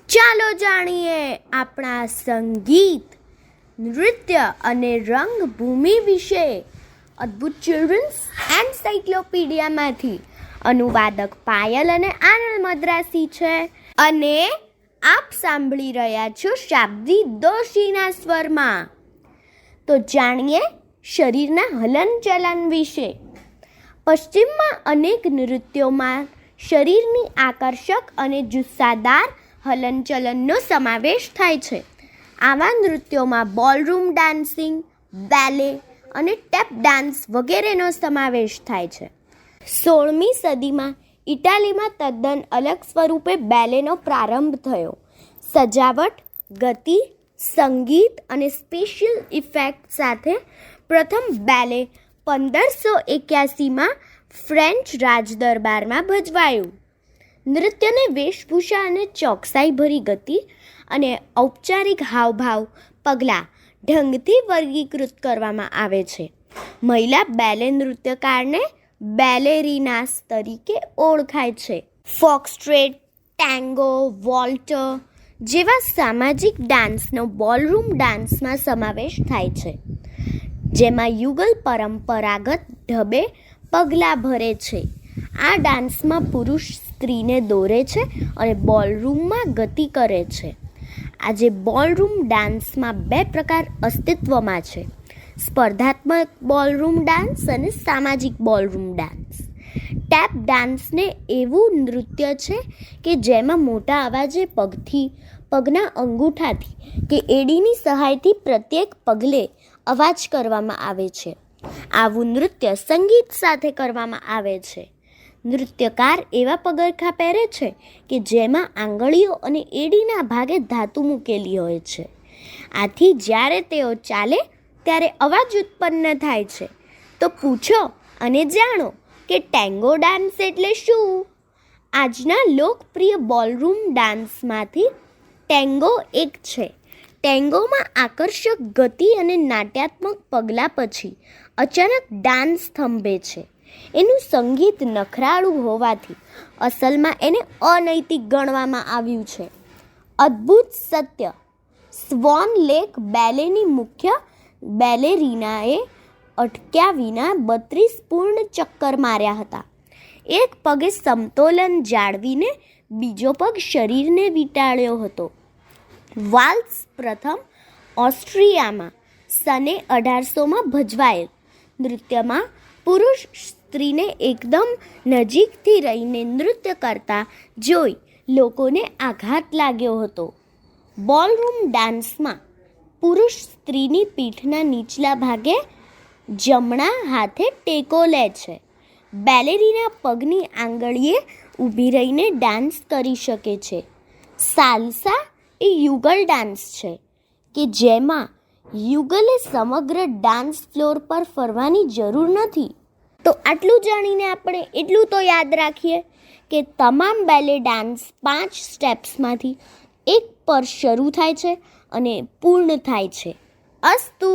ચાલો જાણીએ આપણા સંગીત, નૃત્ય અને રંગભૂમિ વિશે અદ્ભુત ચિલ્ડ્રન્સ એન્સાઇક્લોપીડિયામાંથી. અનુવાદક પાયલ અને આનંદ મદ્રાસી છે અને આપ સાંભળી રહ્યા છો શાબ્દી દોશીના સ્વરમાં. તો જાણીએ શરીરના હલનચલન વિશે. પશ્ચિમમાં અનેક નૃત્યોમાં શરીરની આકર્ષક અને જુસ્સાદાર હલનચલનનો સમાવેશ થાય છે. આવા નૃત્યોમાં બોલરૂમ ડાન્સિંગ, બેલે અને ટેપ ડાન્સ વગેરેનો સમાવેશ થાય છે. 16મી સદીમાં ઇટાલીમાં તદ્દન અલગ સ્વરૂપે બેલેનો પ્રારંભ થયો. સજાવટ, ગતિ, સંગીત અને સ્પેશિયલ ઇફેક્ટ સાથે પ્રથમ બેલે 1581માં ફ્રેન્ચ રાજદરબારમાં ભજવાયું. નૃત્યને વેશભૂષા અને ચોકસાઈભરી ગતિ અને ઔપચારિક હાવભાવ પગલાં ઢંગથી વર્ગીકૃત કરવામાં આવે છે. મહિલા બેલે નૃત્યકારને બેલેરીનાસ તરીકે ઓળખાય છે. ફોક્સ્ટ્રેટ, ટેંગો, વોલ્ટર જેવા સામાજિક ડાન્સનો બોલરૂમ ડાન્સમાં સમાવેશ થાય છે, જેમાં યુગલ પરંપરાગત ઢબે પગલાં ભરે છે. આ ડાન્સમાં પુરુષ સ્ત્રીને દોરે છે અને બોલરૂમમાં ગતિ કરે છે. આજે બોલરૂમ ડાન્સમાં 2 પ્રકાર અસ્તિત્વમાં છે: સ્પર્ધાત્મક બોલરૂમ ડાન્સ અને સામાજિક બોલરૂમ ડાન્સ. ટેપ ડાન્સને એવું નૃત્ય છે કે જેમાં મોટા અવાજે પગથી, પગના અંગૂઠાથી કે એડીની સહાયથી પ્રત્યેક પગલે અવાજ કરવામાં આવે છે. આવું નૃત્ય સંગીત સાથે કરવામાં આવે છે. નૃત્યકાર એવા પગરખાં પહેરે છે કે જેમાં આંગળીઓ અને એડીના ભાગે ધાતુ મૂકેલી હોય છે. આથી જ્યારે તેઓ ચાલે ત્યારે અવાજ ઉત્પન્ન થાય છે. તો પૂછો અને જાણો કે ટેંગો ડાન્સ એટલે શું? આજના લોકપ્રિય બોલરૂમ ડાન્સમાંથી ટેંગો એક છે. ટેંગોમાં આકર્ષક ગતિ અને નાટ્યાત્મક પગલાં પછી અચાનક ડાન્સ થંભે છે. એનું સંગીત નખરાળું હોવાથી અસલમાં એને અનૈતિક ગણવામાં આવ્યું છે. અદ્ભુત સત્ય: સ્વોન લેક બેલેની મુખ્ય બેલેરીનાએ અટક્યા વિના 32 પૂર્ણ ચક્કર માર્યા હતા. એક પગે સમતોલન જાળવીને બીજો પગ શરીરને વીંટાળ્યો હતો. વાલ્સ પ્રથમ ઓસ્ટ્રિયામાં સને 1800માં ભજવાયેલ નૃત્યમાં પુરુષ સ્ત્રીને એકદમ નજીકથી રહીને નૃત્ય કરતા જોઈ લોકોને આઘાત લાગ્યો હતો. બોલરૂમ ડાન્સમાં પુરુષ સ્ત્રીની પીઠના નીચલા ભાગે જમણા હાથે ટેકો લે છે. બેલેરીના પગની આંગળીએ ઊભી રહીને ડાન્સ કરી શકે છે. સાલ્સા એ યુગલ ડાન્સ છે કે જેમાં યુગલે સમગ્ર ડાન્સ ફ્લોર પર ફરવાની જરૂર નથી. તો આટલું જાણીને આપણે એટલું તો યાદ રાખીએ કે તમામ બેલે ડાન્સ 5 સ્ટેપ્સમાંથી એક પર શરૂ થાય છે અને પૂર્ણ થાય છે. અસ્તુ.